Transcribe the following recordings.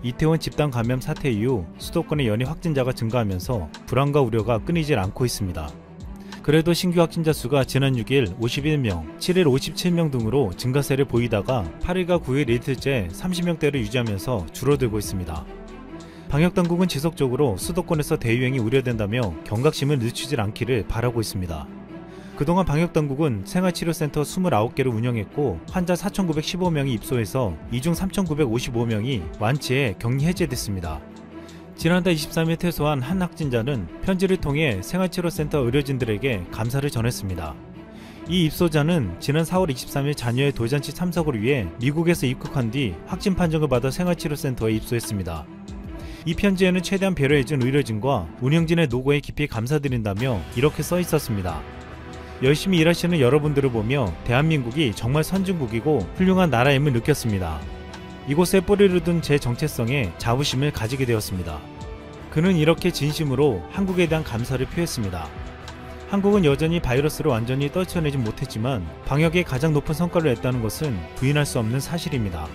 이태원 집단 감염 사태 이후 수도권의 연일 확진자가 증가하면서 불안과 우려가 끊이질 않고 있습니다. 그래도 신규 확진자 수가 지난 6일 51명, 7일 57명 등으로 증가세를 보이다가 8일과 9일 이틀째 30명대를 유지하면서 줄어들고 있습니다. 방역당국은 지속적으로 수도권에서 대유행이 우려된다며 경각심을 늦추질 않기를 바라고 있습니다. 그동안 방역당국은 생활치료센터 29개를 운영했고 환자 4,915명이 입소해서 이 중 3,955명이 완치해 격리 해제됐습니다. 지난달 23일 퇴소한 한 확진자는 편지를 통해 생활치료센터 의료진들에게 감사를 전했습니다. 이 입소자는 지난 4월 23일 자녀의 돌잔치 참석을 위해 미국에서 입국한 뒤 확진 판정을 받아 생활치료센터에 입소했습니다. 이 편지에는 최대한 배려해준 의료진과 운영진의 노고에 깊이 감사드린다며 이렇게 써 있었습니다. 열심히 일하시는 여러분들을 보며 대한민국이 정말 선진국이고 훌륭한 나라임을 느꼈습니다. 이곳에 뿌리를 둔 제 정체성에 자부심을 가지게 되었습니다. 그는 이렇게 진심으로 한국에 대한 감사를 표했습니다. 한국은 여전히 바이러스를 완전히 떨쳐내지 못했지만 방역에 가장 높은 성과를 냈다는 것은 부인할 수 없는 사실입니다.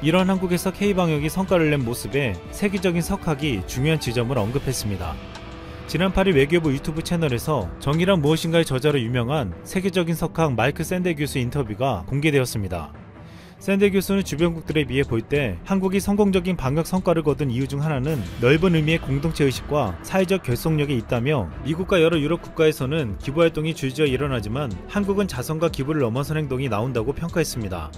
이런 한국에서 K방역이 성과를 낸 모습에 세계적인 석학이 중요한 지점을 언급했습니다. 지난 8일 외교부 유튜브 채널에서 정의란 무엇인가의 저자로 유명한 세계적인 석학 마이크 샌델 교수 인터뷰가 공개되었습니다. 샌델 교수는 주변국들에 비해 볼 때 한국이 성공적인 방역 성과를 거둔 이유 중 하나는 넓은 의미의 공동체 의식과 사회적 결속력이 있다며 미국과 여러 유럽 국가에서는 기부활동이 줄지어 일어나지만 한국은 자선과 기부를 넘어선 행동이 나온다고 평가했습니다.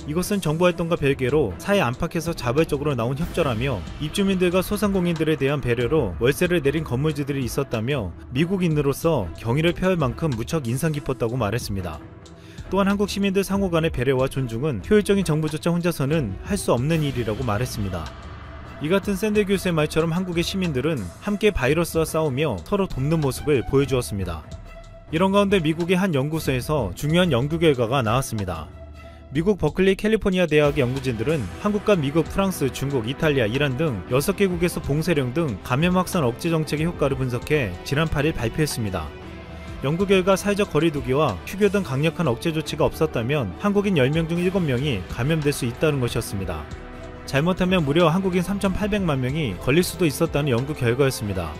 이것은 정부활동과 별개로 사회 안팎에서 자발적으로 나온 협조라며 입주민들과 소상공인들에 대한 배려로 월세를 내린 건물주들이 있었다며 미국인으로서 경의를 표할 만큼 무척 인상 깊었다고 말했습니다. 또한 한국 시민들 상호 간의 배려와 존중은 효율적인 정부조차 혼자서는 할 수 없는 일이라고 말했습니다. 이 같은 샌델 교수의 말처럼 한국의 시민들은 함께 바이러스와 싸우며 서로 돕는 모습을 보여주었습니다. 이런 가운데 미국의 한 연구소에서 중요한 연구 결과가 나왔습니다. 미국 버클리 캘리포니아 대학의 연구진들은 한국과 미국, 프랑스, 중국, 이탈리아, 이란 등 6개국에서 봉쇄령 등 감염 확산 억제 정책의 효과를 분석해 지난 8일 발표했습니다. 연구 결과 사회적 거리두기와 휴교 등 강력한 억제 조치가 없었다면 한국인 10명 중 7명이 감염될 수 있다는 것이었습니다. 잘못하면 무려 한국인 3,800만 명이 걸릴 수도 있었다는 연구 결과였습니다.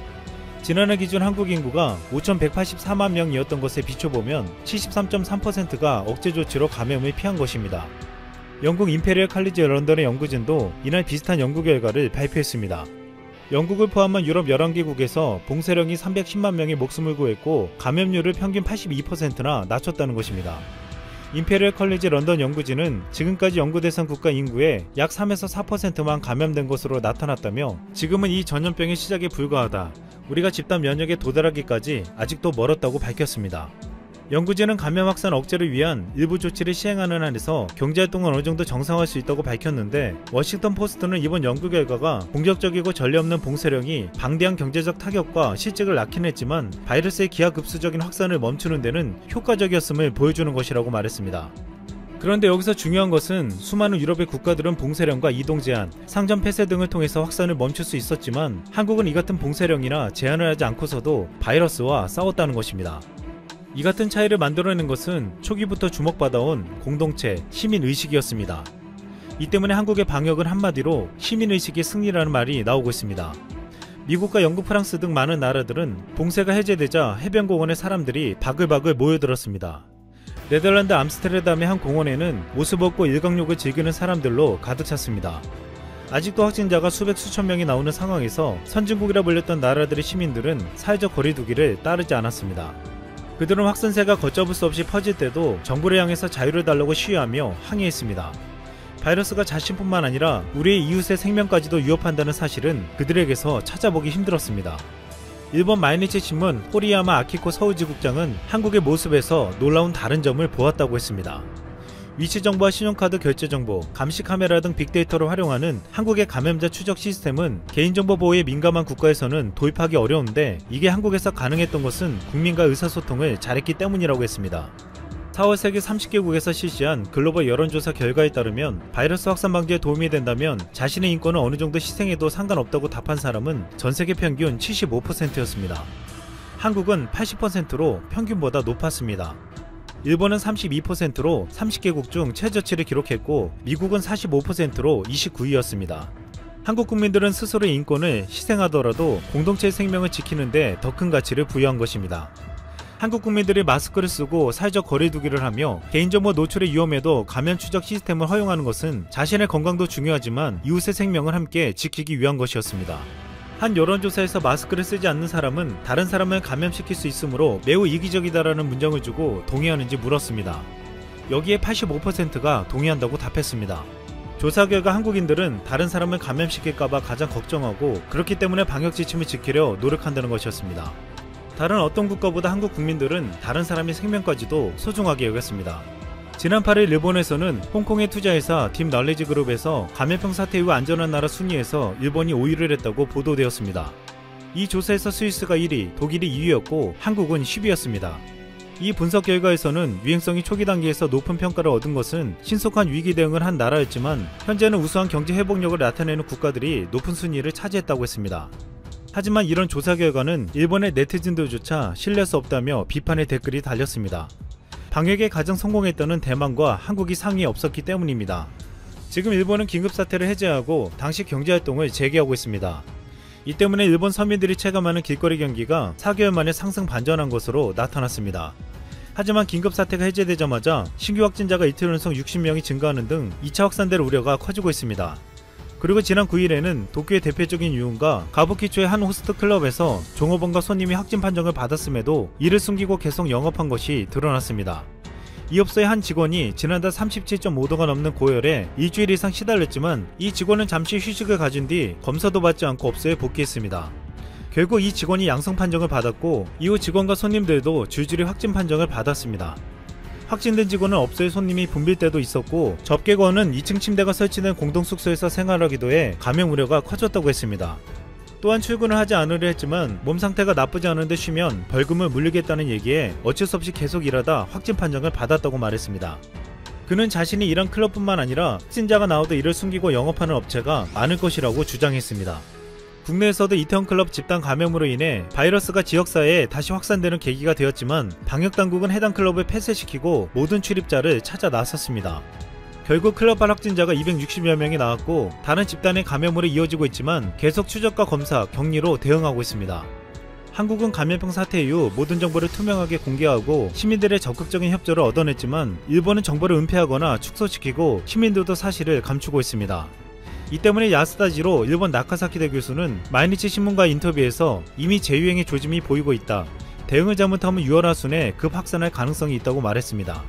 지난해 기준 한국 인구가 5,184만 명이었던 것에 비춰보면 73.3%가 억제 조치로 감염을 피한 것입니다. 영국 임페리얼 칼리지 런던의 연구진도 이날 비슷한 연구 결과를 발표했습니다. 영국을 포함한 유럽 11개국에서 봉쇄령이 310만 명의 목숨을 구했고 감염률을 평균 82%나 낮췄다는 것입니다. 임페리얼 컬리지 런던 연구진은 지금까지 연구 대상 국가 인구의 약 3에서 4%만 감염된 것으로 나타났다며 지금은 이 전염병의 시작에 불과하다. 우리가 집단 면역에 도달하기까지 아직도 멀었다고 밝혔습니다. 연구진은 감염 확산 억제를 위한 일부 조치를 시행하는 한에서 경제활동은 어느 정도 정상화할 수 있다고 밝혔는데 워싱턴 포스트는 이번 연구 결과가 공격적이고 전례 없는 봉쇄령이 방대한 경제적 타격과 실직을 낳긴 했지만 바이러스의 기하급수적인 확산을 멈추는 데는 효과적이었음을 보여주는 것이라고 말했습니다. 그런데 여기서 중요한 것은 수많은 유럽의 국가들은 봉쇄령과 이동 제한, 상점 폐쇄 등을 통해서 확산을 멈출 수 있었지만 한국은 이 같은 봉쇄령이나 제한을 하지 않고서도 바이러스와 싸웠다는 것입니다. 이 같은 차이를 만들어내는 것은 초기부터 주목받아온 공동체, 시민의식이었습니다. 이 때문에 한국의 방역은 한마디로 시민의식의 승리라는 말이 나오고 있습니다. 미국과 영국, 프랑스 등 많은 나라들은 봉쇄가 해제되자 해변공원에 사람들이 바글바글 모여들었습니다. 네덜란드 암스테르담의 한 공원에는 옷을 벗고 일광욕을 즐기는 사람들로 가득 찼습니다. 아직도 확진자가 수백 수천 명이 나오는 상황에서 선진국이라 불렸던 나라들의 시민들은 사회적 거리두기를 따르지 않았습니다. 그들은 확산세가 걷잡을 수 없이 퍼질 때도 정부를 향해서 자유를 달라고 시위하며 항의했습니다. 바이러스가 자신뿐만 아니라 우리의 이웃의 생명까지도 위협한다는 사실은 그들에게서 찾아보기 힘들었습니다. 일본 마이니치 신문 호리야마 아키코 서울지국장은 한국의 모습에서 놀라운 다른 점을 보았다고 했습니다. 위치정보와 신용카드 결제정보, 감시카메라 등 빅데이터를 활용하는 한국의 감염자 추적 시스템은 개인정보 보호에 민감한 국가에서는 도입하기 어려운데 이게 한국에서 가능했던 것은 국민과 의사소통을 잘했기 때문이라고 했습니다. 4월 세계 30개국에서 실시한 글로벌 여론조사 결과에 따르면 바이러스 확산 방지에 도움이 된다면 자신의 인권을 어느 정도 희생해도 상관없다고 답한 사람은 전세계 평균 75%였습니다. 한국은 80%로 평균보다 높았습니다. 일본은 32%로 30개국 중 최저치를 기록했고 미국은 45%로 29위였습니다. 한국 국민들은 스스로의 인권을 희생하더라도 공동체의 생명을 지키는데 더 큰 가치를 부여한 것입니다. 한국 국민들이 마스크를 쓰고 사회적 거리두기를 하며 개인정보 노출의 위험에도 감염 추적 시스템을 허용하는 것은 자신의 건강도 중요하지만 이웃의 생명을 함께 지키기 위한 것이었습니다. 한 여론조사에서 마스크를 쓰지 않는 사람은 다른 사람을 감염시킬 수 있으므로 매우 이기적이다라는 문장을 주고 동의하는지 물었습니다. 여기에 85%가 동의한다고 답했습니다. 조사 결과 한국인들은 다른 사람을 감염시킬까봐 가장 걱정하고 그렇기 때문에 방역 지침을 지키려 노력한다는 것이었습니다. 다른 어떤 국가보다 한국 국민들은 다른 사람의 생명까지도 소중하게 여겼습니다. 지난 8일 일본에서는 홍콩의 투자회사 딥널리지 그룹에서 감염병 사태 이후 안전한 나라 순위에서 일본이 5위를 했다고 보도되었습니다. 이 조사에서 스위스가 1위, 독일이 2위였고 한국은 10위였습니다. 이 분석 결과에서는 유행성이 초기 단계에서 높은 평가를 얻은 것은 신속한 위기 대응을 한 나라였지만 현재는 우수한 경제 회복력을 나타내는 국가들이 높은 순위를 차지했다고 했습니다. 하지만 이런 조사 결과는 일본의 네티즌들조차 신뢰할 수 없다며 비판의 댓글이 달렸습니다. 방역에 가장 성공했다는 대만과 한국이 상위에 없었기 때문입니다. 지금 일본은 긴급사태를 해제하고 당시 경제활동을 재개하고 있습니다. 이 때문에 일본 서민들이 체감하는 길거리 경기가 4개월 만에 상승 반전한 것으로 나타났습니다. 하지만 긴급사태가 해제되자마자 신규 확진자가 이틀 연속 60명이 증가하는 등 2차 확산될 우려가 커지고 있습니다. 그리고 지난 9일에는 도쿄의 대표적인 유흥가 가부키초의 한 호스트 클럽에서 종업원과 손님이 확진 판정을 받았음에도 이를 숨기고 계속 영업한 것이 드러났습니다. 이 업소의 한 직원이 지난달 37.5도가 넘는 고열에 일주일 이상 시달렸지만 이 직원은 잠시 휴식을 가진 뒤 검사도 받지 않고 업소에 복귀했습니다. 결국 이 직원이 양성 판정을 받았고 이후 직원과 손님들도 줄줄이 확진 판정을 받았습니다. 확진된 직원은 업소에 손님이 붐빌 때도 있었고 접객원은 2층 침대가 설치된 공동숙소에서 생활하기도 해 감염 우려가 커졌다고 했습니다. 또한 출근을 하지 않으려 했지만 몸 상태가 나쁘지 않은데 쉬면 벌금을 물리겠다는 얘기에 어쩔 수 없이 계속 일하다 확진 판정을 받았다고 말했습니다. 그는 자신이 일한 클럽뿐만 아니라 확진자가 나와도 이를 숨기고 영업하는 업체가 많을 것이라고 주장했습니다. 국내에서도 이태원클럽 집단 감염으로 인해 바이러스가 지역사회에 다시 확산되는 계기가 되었지만 방역당국은 해당 클럽을 폐쇄시키고 모든 출입자를 찾아 나섰습니다. 결국 클럽발 확진자가 260여 명이 나왔고 다른 집단의 감염으로 이어지고 있지만 계속 추적과 검사, 격리로 대응하고 있습니다. 한국은 감염병 사태 이후 모든 정보를 투명하게 공개하고 시민들의 적극적인 협조를 얻어냈지만 일본은 정보를 은폐하거나 축소시키고 시민들도 사실을 감추고 있습니다. 이 때문에 야스다지로 일본 나카사키대 교수는 마이니치 신문과의 인터뷰에서 이미 재유행의 조짐이 보이고 있다. 대응을 잘못하면 6월 하순에 급 확산할 가능성이 있다고 말했습니다.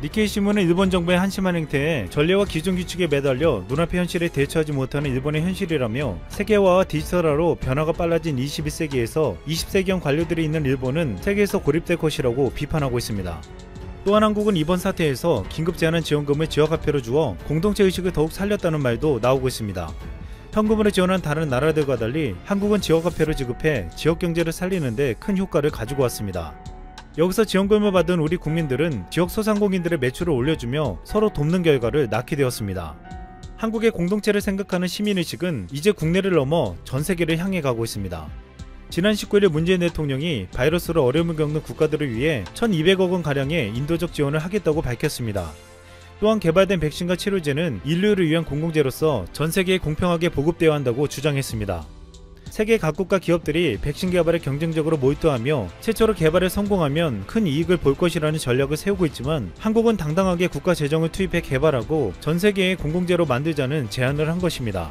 니케이 신문은 일본 정부의 한심한 행태에 전례와 기존 규칙에 매달려 눈앞의 현실에 대처하지 못하는 일본의 현실이라며 세계화와 디지털화로 변화가 빨라진 21세기에서 20세기형 관료들이 있는 일본은 세계에서 고립될 것이라고 비판하고 있습니다. 또한 한국은 이번 사태에서 긴급 제한한 지원금을 지역화폐로 주어 공동체 의식을 더욱 살렸다는 말도 나오고 있습니다. 현금으로 지원한 다른 나라들과 달리 한국은 지역화폐로 지급해 지역 경제를 살리는 데 큰 효과를 가지고 왔습니다. 여기서 지원금을 받은 우리 국민들은 지역 소상공인들의 매출을 올려주며 서로 돕는 결과를 낳게 되었습니다. 한국의 공동체를 생각하는 시민의식은 이제 국내를 넘어 전 세계를 향해 가고 있습니다. 지난 19일 문재인 대통령이 바이러스로 어려움을 겪는 국가들을 위해 1,200억 원가량의 인도적 지원을 하겠다고 밝혔습니다. 또한 개발된 백신과 치료제는 인류를 위한 공공재로서 전 세계에 공평하게 보급되어야 한다고 주장했습니다. 세계 각국과 기업들이 백신 개발에 경쟁적으로 몰두하며 최초로 개발에 성공하면 큰 이익을 볼 것이라는 전략을 세우고 있지만 한국은 당당하게 국가 재정을 투입해 개발하고 전 세계의 공공재로 만들자는 제안을 한 것입니다.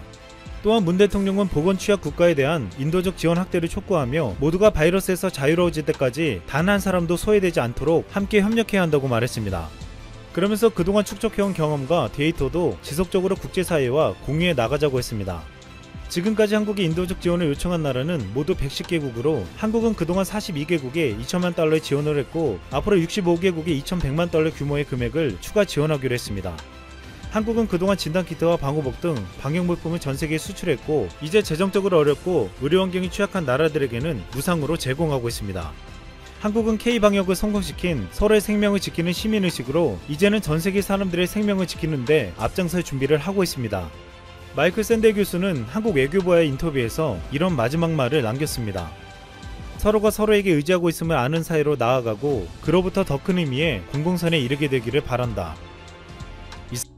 또한 문 대통령은 보건 취약 국가에 대한 인도적 지원 확대를 촉구하며 모두가 바이러스에서 자유로워질 때까지 단 한 사람도 소외되지 않도록 함께 협력해야 한다고 말했습니다. 그러면서 그동안 축적해온 경험과 데이터도 지속적으로 국제사회와 공유해 나가자고 했습니다. 지금까지 한국이 인도적 지원을 요청한 나라는 모두 110개국으로 한국은 그동안 42개국에 2천만 달러의 지원을 했고 앞으로 65개국에 2,100만 달러 규모의 금액을 추가 지원하기로 했습니다. 한국은 그동안 진단키트와 방호복 등 방역물품을 전세계에 수출했고 이제 재정적으로 어렵고 의료 환경이 취약한 나라들에게는 무상으로 제공하고 있습니다. 한국은 K방역을 성공시킨 서로의 생명을 지키는 시민의식으로 이제는 전세계 사람들의 생명을 지키는데 앞장설 준비를 하고 있습니다. 마이클 샌델 교수는 한국 외교부와의 인터뷰에서 이런 마지막 말을 남겼습니다. 서로가 서로에게 의지하고 있음을 아는 사이로 나아가고 그로부터 더 큰 의미의 공공선에 이르게 되기를 바란다.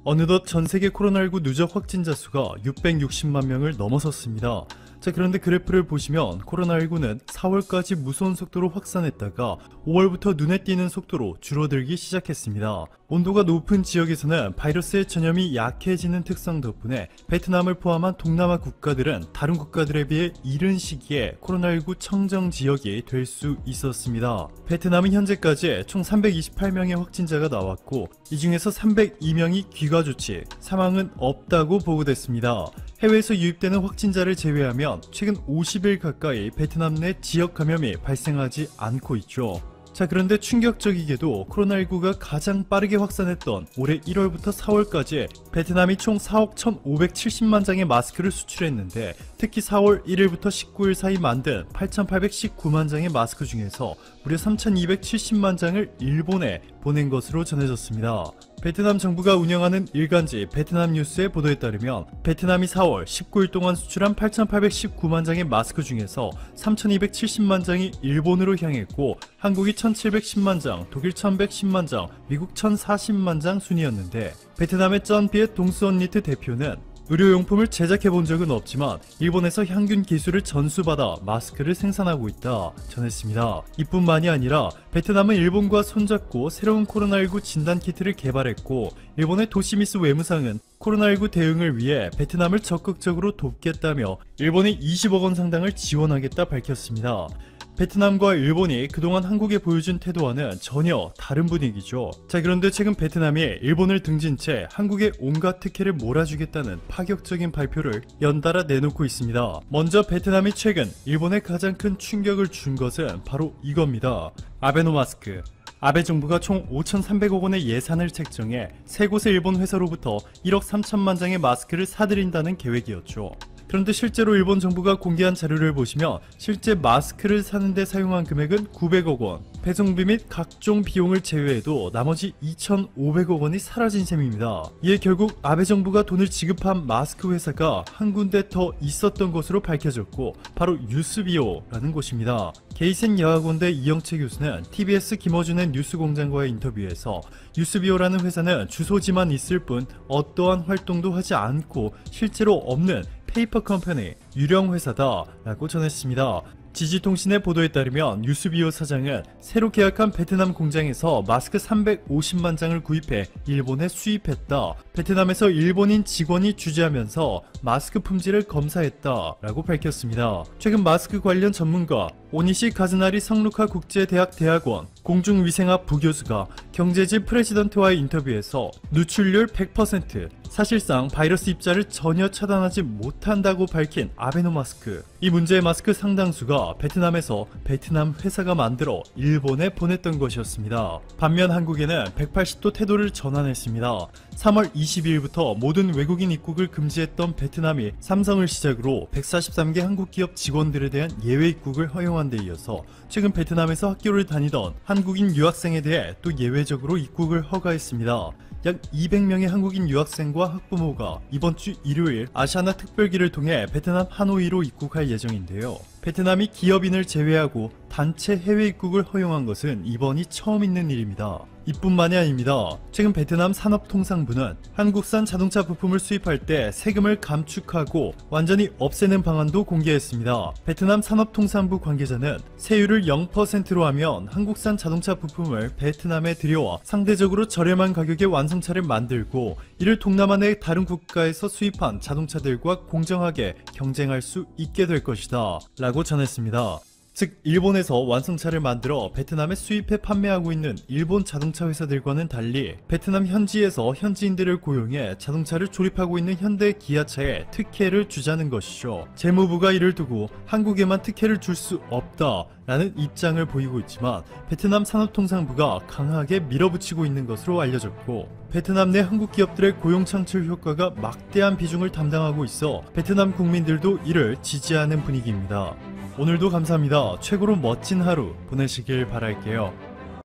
어느덧 전세계 코로나19 누적 확진자 수가 660만 명을 넘어섰습니다. 자, 그런데 그래프를 보시면 코로나19는 4월까지 무서운 속도로 확산했다가 5월부터 눈에 띄는 속도로 줄어들기 시작했습니다. 온도가 높은 지역에서는 바이러스의 전염이 약해지는 특성 덕분에 베트남을 포함한 동남아 국가들은 다른 국가들에 비해 이른 시기에 코로나19 청정 지역이 될 수 있었습니다. 베트남은 현재까지 총 328명의 확진자가 나왔고 이 중에서 302명이 귀가 조치, 사망은 없다고 보고됐습니다. 해외에서 유입되는 확진자를 제외하면 최근 50일 가까이 베트남 내 지역 감염이 발생하지 않고 있죠. 자, 그런데 충격적이게도 코로나19가 가장 빠르게 확산했던 올해 1월부터 4월까지 베트남이 총 4억 1,570만 장의 마스크를 수출했는데 특히 4월 1일부터 19일 사이 만든 8,819만 장의 마스크 중에서 무려 3,270만 장을 일본에 보낸 것으로 전해졌습니다. 베트남 정부가 운영하는 일간지 베트남 뉴스의 보도에 따르면 베트남이 4월 19일 동안 수출한 8,819만 장의 마스크 중에서 3,270만 장이 일본으로 향했고 한국이 1,710만 장, 독일 1,110만 장, 미국 1,040만 장 순이었는데 베트남의 쩐비의 동수언니트 대표는 의료용품을 제작해본 적은 없지만 일본에서 향균 기술을 전수받아 마스크를 생산하고 있다 전했습니다. 이뿐만이 아니라 베트남은 일본과 손잡고 새로운 코로나19 진단키트를 개발했고 일본의 도시미스 외무상은 코로나19 대응을 위해 베트남을 적극적으로 돕겠다며 일본에 20억 원 상당을 지원하겠다 밝혔습니다. 베트남과 일본이 그동안 한국에 보여준 태도와는 전혀 다른 분위기죠. 자, 그런데 최근 베트남이 일본을 등진 채 한국에 온갖 특혜를 몰아주겠다는 파격적인 발표를 연달아 내놓고 있습니다. 먼저 베트남이 최근 일본에 가장 큰 충격을 준 것은 바로 이겁니다. 아베노마스크. 아베 정부가 총 5,300억 원의 예산을 책정해 세 곳의 일본 회사로부터 1억 3천만 장의 마스크를 사들인다는 계획이었죠. 그런데 실제로 일본 정부가 공개한 자료를 보시면 실제 마스크를 사는데 사용한 금액은 900억 원, 배송비 및 각종 비용을 제외해도 나머지 2,500억 원이 사라진 셈입니다. 이에 결국 아베 정부가 돈을 지급한 마스크 회사가 한 군데 더 있었던 것으로 밝혀졌고 바로 유스비오라는 곳입니다. 게이센 여학원대 이영채 교수는 TBS 김어준의 뉴스공장과의 인터뷰에서 유스비오라는 회사는 주소지만 있을 뿐 어떠한 활동도 하지 않고 실제로 없는 페이퍼 컴퍼니, 유령 회사다 라고 전했습니다. 지지통신의 보도에 따르면 유스비오 사장은 새로 계약한 베트남 공장에서 마스크 350만 장을 구입해 일본에 수입했다. 베트남에서 일본인 직원이 주재하면서 마스크 품질을 검사했다 라고 밝혔습니다. 최근 마스크 관련 전문가 오니시 카즈나리 성루카 국제대학 대학원 공중위생학 부교수가 경제지 프레지던트와의 인터뷰에서 누출률 100%, 사실상 바이러스 입자를 전혀 차단하지 못한다고 밝힌 아베노마스크. 이 문제의 마스크 상당수가 베트남에서 베트남 회사가 만들어 일본에 보냈던 것이었습니다. 반면 한국에는 180도 태도를 전환했습니다. 3월 22일부터 모든 외국인 입국을 금지했던 베트남이 삼성을 시작으로 143개 한국 기업 직원들에 대한 예외 입국을 허용한 데 이어서 최근 베트남에서 학교를 다니던 한국인 유학생에 대해 또 예외적으로 입국을 허가했습니다. 약 200명의 한국인 유학생과 학부모가 이번 주 일요일 아시아나 특별기를 통해 베트남 하노이로 입국할 예정인데요. 베트남이 기업인을 제외하고 단체 해외 입국을 허용한 것은 이번이 처음 있는 일입니다. 이뿐만이 아닙니다. 최근 베트남 산업통상부는 한국산 자동차 부품을 수입할 때 세금을 감축하고 완전히 없애는 방안도 공개했습니다. 베트남 산업통상부 관계자는 세율을 0%로 하면 한국산 자동차 부품을 베트남에 들여와 상대적으로 저렴한 가격의 완성차를 만들고 이를 동남아 내 다른 국가에서 수입한 자동차들과 공정하게 경쟁할 수 있게 될 것이다 라고 전했습니다. 즉 일본에서 완성차를 만들어 베트남에 수입해 판매하고 있는 일본 자동차 회사들과는 달리 베트남 현지에서 현지인들을 고용해 자동차를 조립하고 있는 현대 기아차에 특혜를 주자는 것이죠. 재무부가 이를 두고 한국에만 특혜를 줄 수 없다 라는 입장을 보이고 있지만 베트남 산업통상부가 강하게 밀어붙이고 있는 것으로 알려졌고 베트남 내 한국 기업들의 고용 창출 효과가 막대한 비중을 담당하고 있어 베트남 국민들도 이를 지지하는 분위기입니다. 오늘도 감사합니다. 최고로 멋진 하루 보내시길 바랄게요.